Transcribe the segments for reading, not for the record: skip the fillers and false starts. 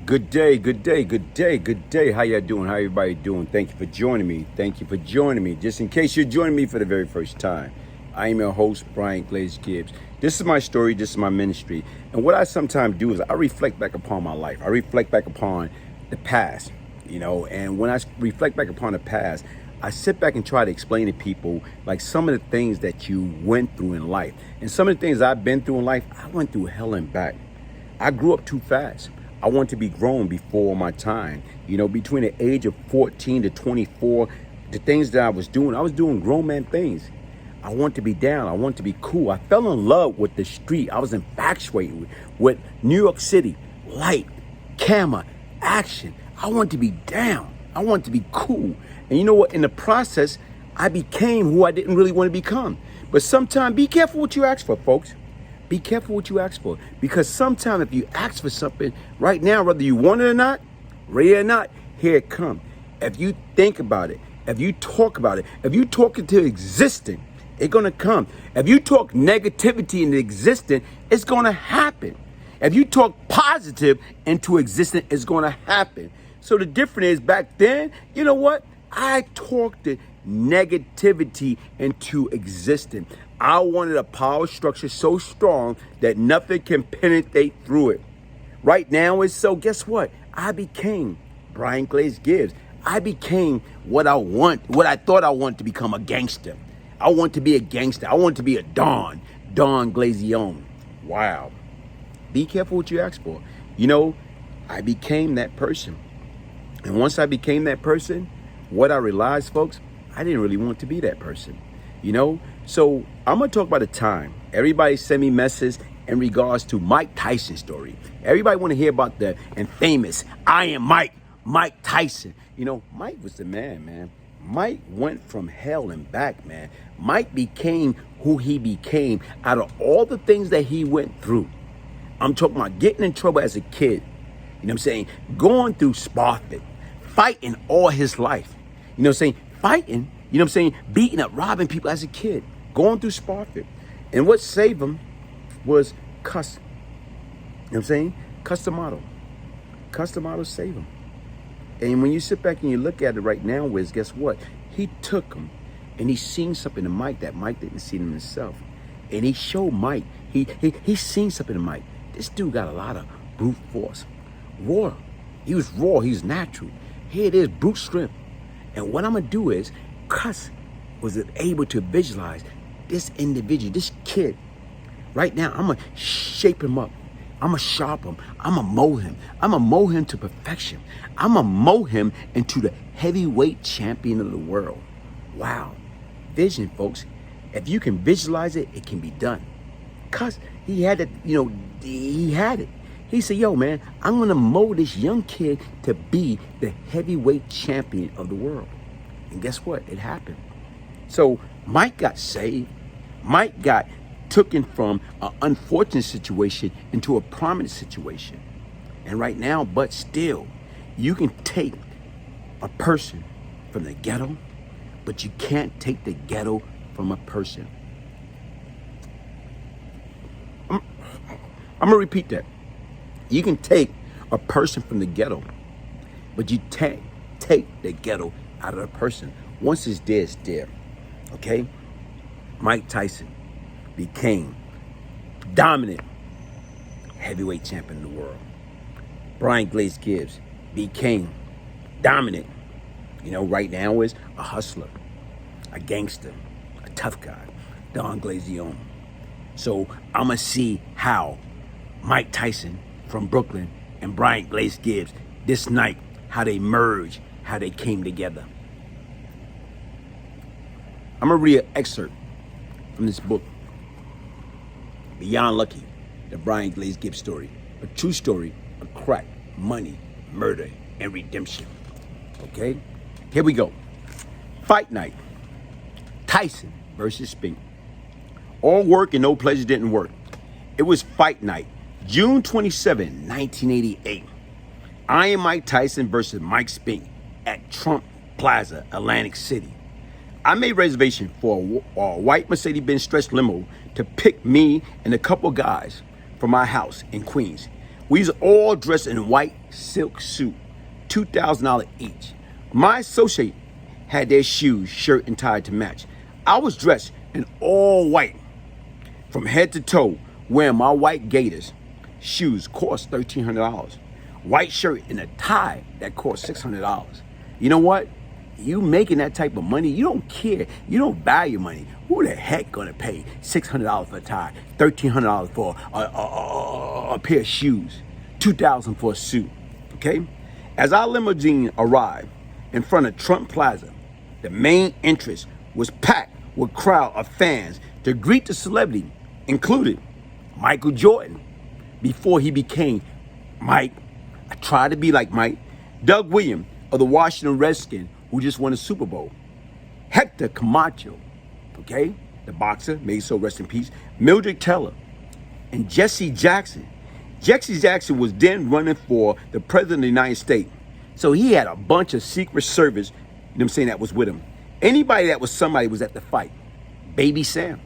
Good day, good day, good day, good day. How y'all doing? How everybody doing? Thank you for joining me. Thank you for joining me. Just in case you're joining me for the very first time, I am your host, Glaze Gibbs. This is my story. This is my ministry. And what I sometimes do is I reflect back upon my life. I reflect back upon the past, and when I reflect back upon the past, I sit back and try to explain to people like some of the things that you went through in life. And some of the things I've been through in life, I went through hell and back. I grew up too fast. I want to be grown before my time. Between the age of 14 to 24, the things that I was doing grown man things. I want to be down. I want to be cool. I fell in love with the street. I was infatuated with New York City, light, camera, action. I want to be down. I want to be cool. And you know what? In the process, I became who I didn't really want to become. But sometimes be careful what you ask for, folks. Be careful what you ask for, because sometimes if you ask for something right now, whether you want it or not, ready or not, here it comes. If you think about it, if you talk about it, if you talk into existence, it's going to come. If you talk negativity into existence, it's going to happen. If you talk positive into existence, it's going to happen. So the difference is back then, you know what? I talked the negativity into existence. I wanted a power structure so strong that nothing can penetrate through it. Right now it's so, guess what? I became Glaze Gibbs. I became what I thought I wanted to become, a gangster. I want to be a gangster. I want to be a Don Glazion. Wow. Be careful what you ask for. I became that person. And once I became that person, what I realized, folks, I didn't really want to be that person. So I'm going to talk about a time. Everybody send me messages in regards to Mike Tyson story. Everybody want to hear about the infamous I am Mike Tyson. Mike was the man. Mike went from hell and back, man. Mike became who he became out of all the things that he went through. I'm talking about getting in trouble as a kid. Going through Sparfit, fighting all his life. Fighting, beating up, robbing people as a kid, going through Sparfit. And what saved him was custom. Customato. Customato saved him. And when you sit back and you look at it right now, guess what? He took him and he seen something in Mike that Mike didn't see in himself. And he showed Mike, he seen something in Mike. This dude got a lot of brute force. Raw. He was raw, he was natural. Here it is, brute strength. And what I'm going to do is, Cuss was able to visualize this individual, this kid. Right now, I'm going to shape him up. I'm going to sharpen him. I'm going to mold him. I'm going to mold him to perfection. I'm going to mold him into the heavyweight champion of the world. Wow. Vision, folks. If you can visualize it, it can be done. Cuss, he had it, he had it. He said, yo, man, I'm going to mold this young kid to be the heavyweight champion of the world. And guess what? It happened. So Mike got saved. Mike got taken from an unfortunate situation into a prominent situation. And right now, but still, you can take a person from the ghetto, but you can't take the ghetto from a person. I'm going to repeat that. You can take a person from the ghetto, but you can't take the ghetto out of the person. Once it's there, it's there. Okay? Mike Tyson became dominant heavyweight champion of the world. Glaze Gibbs became dominant. Right now is a hustler, a gangster, a tough guy, Don Glazion. So I'm going to see how Mike Tyson from Brooklyn and Glaze Gibbs this night, how they merge, how they came together. I'm going to read an excerpt from this book, Beyond Lucky, the Glaze Gibbs story. A true story of crack, money, murder, and redemption. Okay? Here we go. Fight night. Tyson versus Spinks. All work and no pleasure didn't work. It was fight night. June 27, 1988. I am Mike Tyson versus Mike Spinks at Trump Plaza, Atlantic City. I made reservation for a white Mercedes-Benz stretch limo to pick me and a couple guys from my house in Queens. We was all dressed in white silk suit, $2,000 each. My associate had their shoes, shirt, and tie to match. I was dressed in all white from head to toe, wearing my white gaiters. Shoes cost $1,300. White shirt and a tie that cost $600. You know what? You making that type of money, you don't care. You don't value money. Who the heck gonna pay $600 for a tie, $1,300 for a pair of shoes, $2,000 for a suit? Okay? As our limousine arrived in front of Trump Plaza, the main entrance was packed with a crowd of fans to greet the celebrity, including Michael Jordan before he became Mike. I tried to be like Mike. Doug Williams of the Washington Redskins, who just won a Super Bowl. Hector Camacho, okay, the boxer, may so rest in peace. Mildred Taylor and Jesse Jackson. Jesse Jackson was then running for the president of the United States. So he had a bunch of Secret Service, you know what I'm saying, that was with him. Anybody that was somebody was at the fight. Baby Sam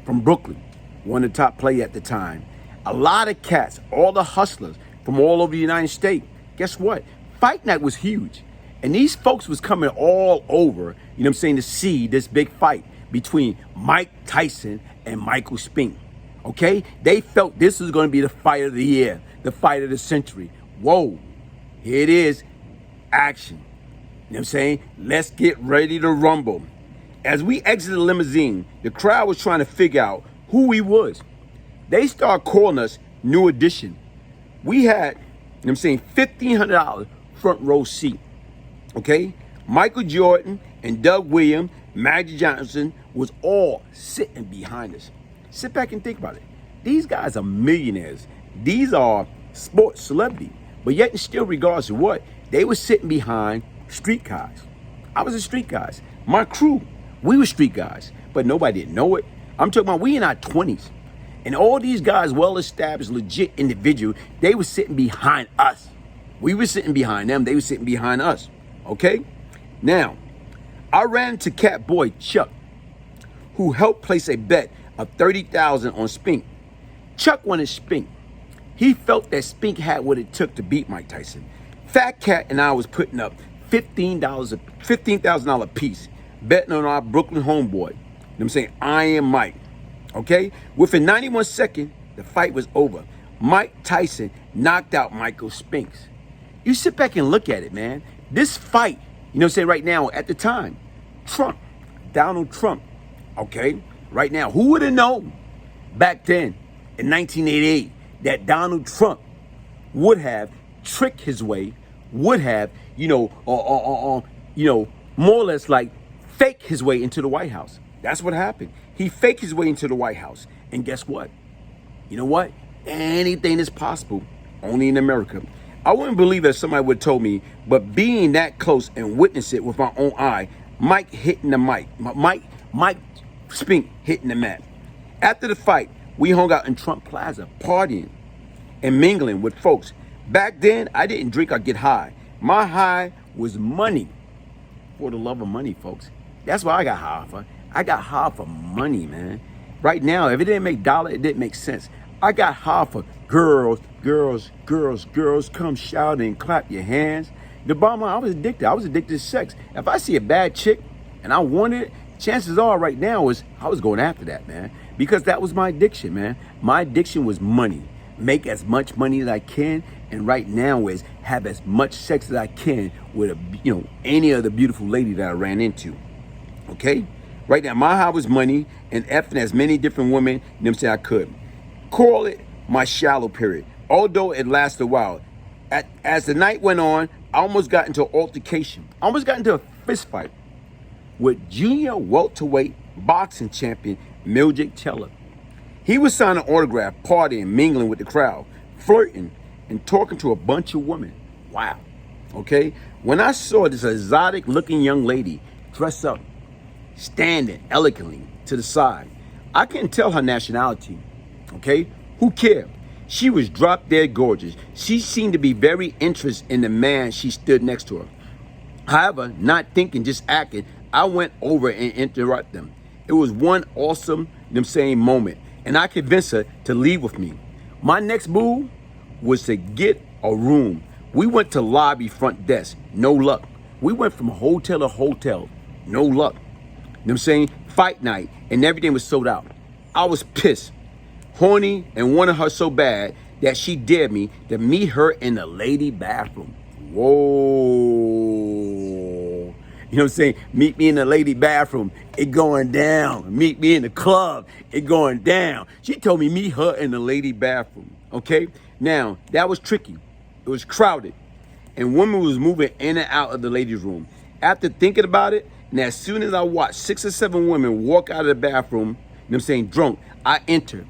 from Brooklyn, one of the top players at the time. A lot of cats, all the hustlers from all over the United States. Guess what? Fight night was huge. And these folks was coming all over, you know what I'm saying, to see this big fight between Mike Tyson and Michael Spinks. Okay? They felt this was going to be the fight of the year, the fight of the century. Whoa. Here it is. Action. You know what I'm saying? Let's get ready to rumble. As we exited the limousine, the crowd was trying to figure out who we was. They started calling us New Edition. We had, you know what I'm saying, $1,500 front row seat. Okay? Michael Jordan and Doug Williams, Magic Johnson was all sitting behind us. Sit back and think about it. These guys are millionaires. These are sports celebrities. But yet and still, regardless of what, they were sitting behind street guys. I was a street guys. My crew, we were street guys. But nobody didn't know it. I'm talking about we in our 20s. And all these guys, well-established, legit individuals, they were sitting behind us. We were sitting behind them. They were sitting behind us. Okay? Now, I ran into Cat Boy Chuck, who helped place a bet of $30,000 on Spink. Chuck wanted Spink. He felt that Spink had what it took to beat Mike Tyson. Fat Cat and I was putting up $15,000 a piece, betting on our Brooklyn homeboy. You know what I'm saying? Iron Mike. Okay? Within 91 seconds, the fight was over. Mike Tyson knocked out Michael Spinks. You sit back and look at it, man. This fight, you know what I'm saying, right now, at the time, Trump, Donald Trump, okay? Right now, who would have known back then in 1988 that Donald Trump would have tricked his way, would have, more or less like fake his way into the White House. That's what happened. He faked his way into the White House. And guess what? You know what? Anything is possible, only in America. I wouldn't believe that somebody would have told me, but being that close and witness it with my own eye, Mike hitting the mic, Mike Spink hitting the mat. After the fight, we hung out in Trump Plaza, partying and mingling with folks. Back then, I didn't drink or get high. My high was money. For the love of money, folks. That's what I got high for. I got high for money, man. Right now, if it didn't make dollar, it didn't make sense. I got high for girls, come shout and clap your hands. The bottom line, I was addicted. I was addicted to sex. If I see a bad chick and I wanted it, chances are right now is I was going after that, man. Because that was my addiction, man. My addiction was money. Make as much money as I can, and right now is have as much sex as I can with any other beautiful lady that I ran into. Okay? Right now, my high was money and effing as many different women, you know what I'm saying, I could. Call it my shallow period. Although it lasted a while. As the night went on, I almost got into an altercation. I almost got into a fist fight with junior welterweight boxing champion Mildred Taylor. He was signing an autograph, partying, mingling with the crowd, flirting, and talking to a bunch of women. Wow. Okay? When I saw this exotic-looking young lady dressed up, standing elegantly to the side, I couldn't tell her nationality. Okay? Who cared? She was drop dead gorgeous. She seemed to be very interested in the man she stood next to her. However, not thinking, just acting, I went over and interrupted them. It was one awesome, moment, and I convinced her to leave with me. My next move was to get a room. We went to lobby front desk, no luck. We went from hotel to hotel, no luck. You know what I'm saying? Fight night, and everything was sold out. I was pissed, horny, and wanted her so bad that she dared me to meet her in the lady bathroom. Whoa. You know what I'm saying? Meet me in the lady bathroom, it going down. Meet me in the club, it going down. She told me meet her in the lady bathroom, okay? Now, that was tricky. It was crowded, and women was moving in and out of the ladies' room. After thinking about it, and as soon as I watched 6 or 7 women walk out of the bathroom, you know what I'm saying, drunk, I entered.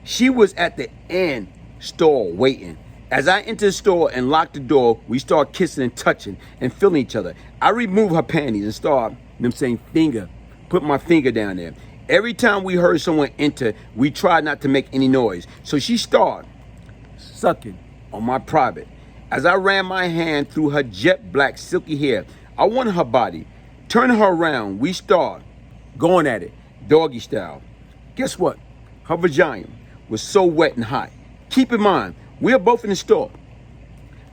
She was at the end stall waiting. As I entered the store and locked the door, we started kissing and touching and feeling each other. I removed her panties and started, you know what I'm saying, put my finger down there. Every time we heard someone enter, we tried not to make any noise. So she started sucking on my private. As I ran my hand through her jet black silky hair, I wanted her body. Turning her around, we started going at it, doggy style. Guess what? Her vagina was so wet and hot. Keep in mind, we are both in the store.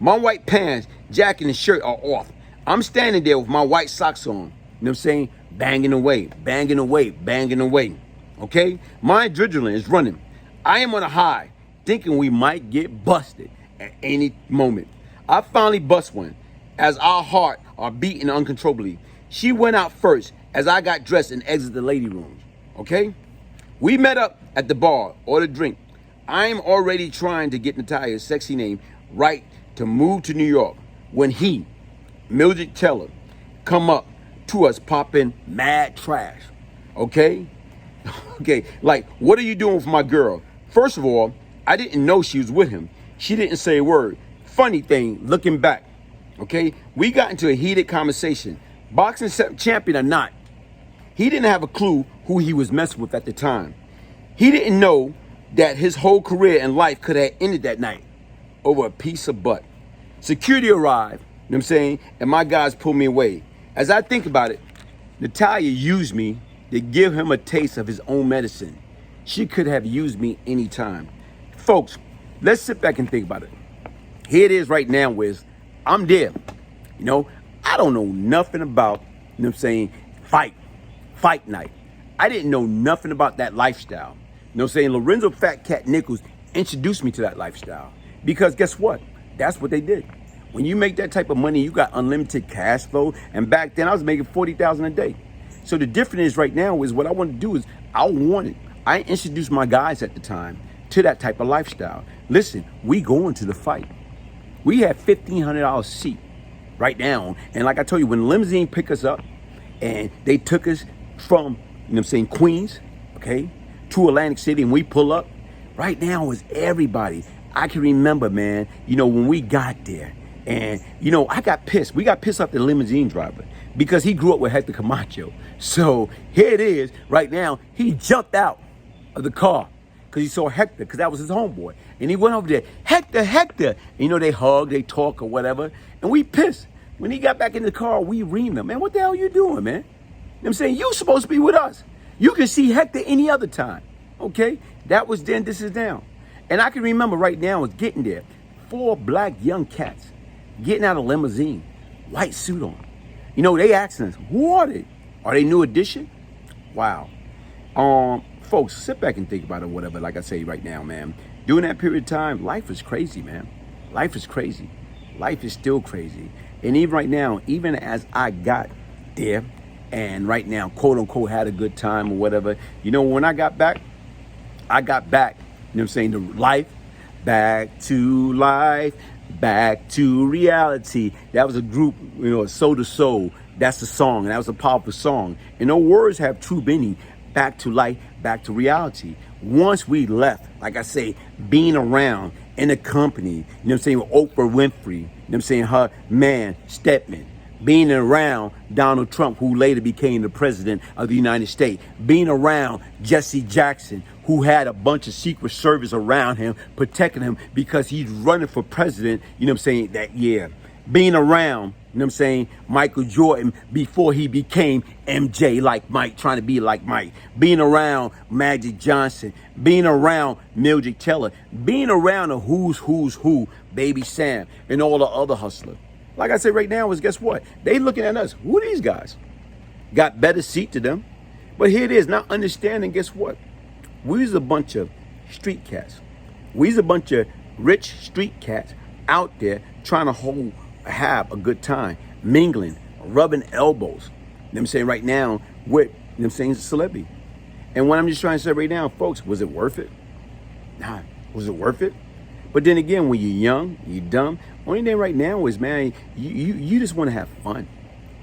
My white pants, jacket, and shirt are off. I'm standing there with my white socks on. You know what I'm saying? Banging away, banging away, banging away. Okay? My adrenaline is running. I am on a high, thinking we might get busted at any moment. I finally bust one as our heart are beating uncontrollably. She went out first as I got dressed and exited the lady rooms. Okay? We met up at the bar, ordered a drink. I'm already trying to get Natalia's sexy name right to move to New York when he, Mildred Teller, come up to us popping mad trash. Okay? Okay, like, what are you doing for my girl? First of all, I didn't know she was with him. She didn't say a word. Funny thing, looking back, okay, we got into a heated conversation. Boxing champion or not, he didn't have a clue who he was messing with at the time. He didn't know that his whole career and life could have ended that night over a piece of butt. Security arrived, you know what I'm saying, and my guys pulled me away. As I think about it, Natalia used me to give him a taste of his own medicine. She could have used me anytime. Folks, let's sit back and think about it. Here it is right now, Wiz. I'm there. You know, I don't know nothing about, you know what I'm saying, fight night. I didn't know nothing about that lifestyle. You know what I'm saying? Lorenzo Fat Cat Nichols introduced me to that lifestyle. Because guess what? That's what they did. When you make that type of money, you got unlimited cash flow. And back then I was making $40,000 a day. So the difference is right now is what I want to do is I introduced my guys at the time to that type of lifestyle. Listen, we going to the fight. We had $1,500 seat right now. And like I told you, when limousine picked us up and they took us from, you know what I'm saying, Queens, okay, to Atlantic City, and we pull up, right now is everybody. I can remember, man, you know, when we got there and, you know, I got pissed. We got pissed off the limousine driver because he grew up with Hector Camacho. So here it is right now. He jumped out of the car because he saw Hector, because that was his homeboy. And he went over there, Hector. And, you know, they hug, they talk or whatever. And we pissed. When he got back in the car, we reamed him. Man, what the hell are you doing, man? You know what I'm saying? You supposed to be with us. You can see Hector any other time. Okay? That was then, this is now. And I can remember right now was getting there. 4 black young cats getting out of limousine, white suit on. You know, they asking us, who are they? Are they New Edition? Wow. Folks, sit back and think about it, whatever, like I say right now, man. During that period of time, life was crazy, man. Life is crazy. Life is still crazy. And even right now, even as I got there and right now, quote unquote, had a good time or whatever, you know, when I got back, you know what I'm saying, to life, back to life, back to reality. That was a group, you know, Soul to Soul. That's the song, and that was a powerful song. And the words have true meaning. Back to life, back to reality. Once we left, like I say, being around in a company, you know what I'm saying, with Oprah Winfrey, you know what I'm saying, her man, Stedman, being around Donald Trump, who later became the president of the United States, being around Jesse Jackson, who had a bunch of Secret Service around him, protecting him because he's running for president, you know what I'm saying, that year. being around, you know what I'm saying, Michael Jordan before he became MJ like Mike, trying to be like Mike, being around Magic Johnson, being around Mildred Keller, being around the who's who, Baby Sam, and all the other hustlers. Like I said right now is, guess what? They looking at us. Who are these guys? Got better seat to them. But here it is, not understanding, guess what? We's a bunch of street cats. We's a bunch of rich street cats out there trying to have a good time, mingling, rubbing elbows. You know what I'm saying, right now with, you know what I'm saying, celebrity. And what I'm just trying to say right now, folks, was it worth it? Nah, was it worth it? But then again, when you're young, you're dumb, only thing right now is, man, you just want to have fun.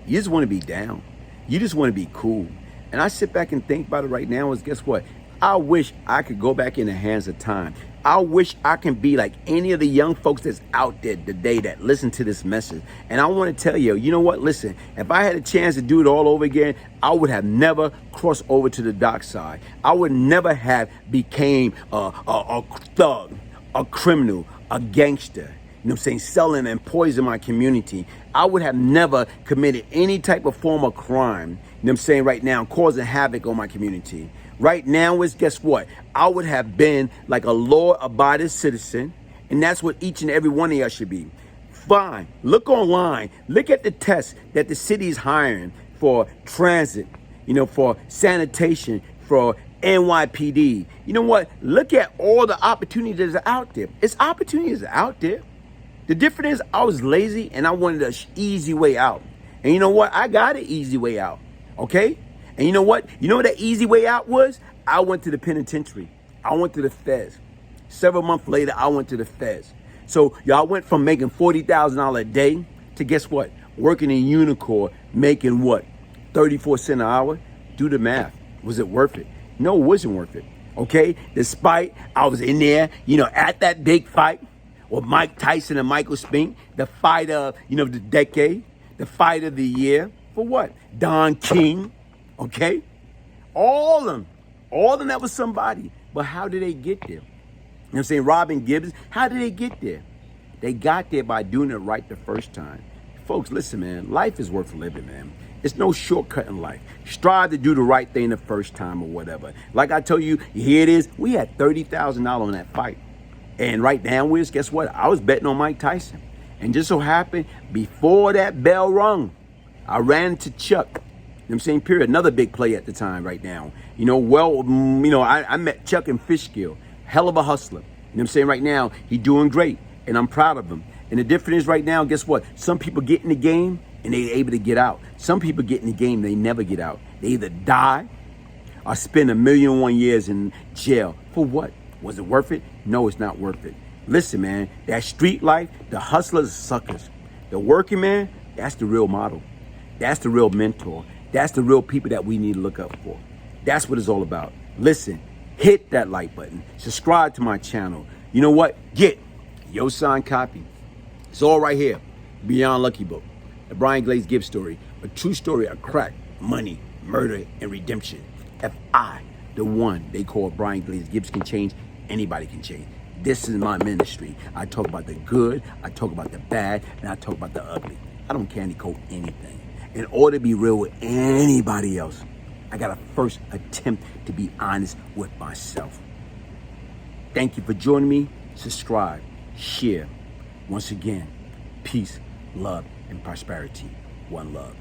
You just want to be down. You just want to be cool. And I sit back and think about it right now is, guess what? I wish I could go back in the hands of time. I wish I can be like any of the young folks that's out there today that listen to this message. And I want to tell you, you know what? Listen, if I had a chance to do it all over again, I would have never crossed over to the dark side. I would never have became a thug, a criminal, a gangster. You know what I'm saying, selling and poisoning my community. I would have never committed any type of form of crime, you know what I'm saying, right now, causing havoc on my community. Right now is, guess what? I would have been like a law-abiding citizen, and that's what each and every one of y'all should be. Fine. Look online. Look at the tests that the city is hiring for transit, you know, for sanitation, for NYPD. You know what? Look at all the opportunities that are out there. It's opportunities out there. The difference is I was lazy and I wanted an easy way out. And you know what? I got an easy way out. Okay? And you know what? You know what that easy way out was? I went to the penitentiary. I went to the feds. Several months later, I went to the feds. So y'all went from making $40,000 a day to, guess what? Working in Unicorn, making what? 34 cents an hour? Do the math. Was it worth it? No, it wasn't worth it. Okay? Despite I was in there, you know, at that big fight with Mike Tyson and Michael Spinks, the fight of, you know, the decade, the fight of the year. For what? Don King. Okay? All of them that was somebody. But how did they get there? You know what I'm saying? Robin Gibbs, how did they get there? They got there by doing it right the first time. Folks, listen, man, life is worth living, man. It's no shortcut in life. Strive to do the right thing the first time or whatever. Like I told you, here it is. We had $30,000 on that fight. And right now, guess what? I was betting on Mike Tyson. And just so happened, before that bell rung, I ran to Chuck. You know what I'm saying? Period. Another big play at the time right now. You know, I met Chuck in Fishkill. Hell of a hustler. You know what I'm saying? Right now, he's doing great. And I'm proud of him. And the difference is right now, guess what? Some people get in the game and they're able to get out. Some people get in the game, they never get out. They either die or spend 1,000,001 years in jail. For what? Was it worth it? No, it's not worth it. Listen, man, that street life, the hustlers are suckers. The working man, that's the real model. That's the real mentor. That's the real people that we need to look up for. That's what it's all about. Listen, hit that like button. Subscribe to my channel. You know what? Get your signed copy. It's all right here. Beyond Lucky Book. The Glaze Gibbs story. A true story of crack, money, murder, and redemption. If I, the one they call Glaze Gibbs, can change, anybody can change. This is my ministry. I talk about the good, I talk about the bad, and I talk about the ugly. I don't candy coat anything. In order to be real with anybody else, I got to first attempt to be honest with myself. Thank you for joining me. Subscribe, share. Once again, peace, love, and prosperity. One love.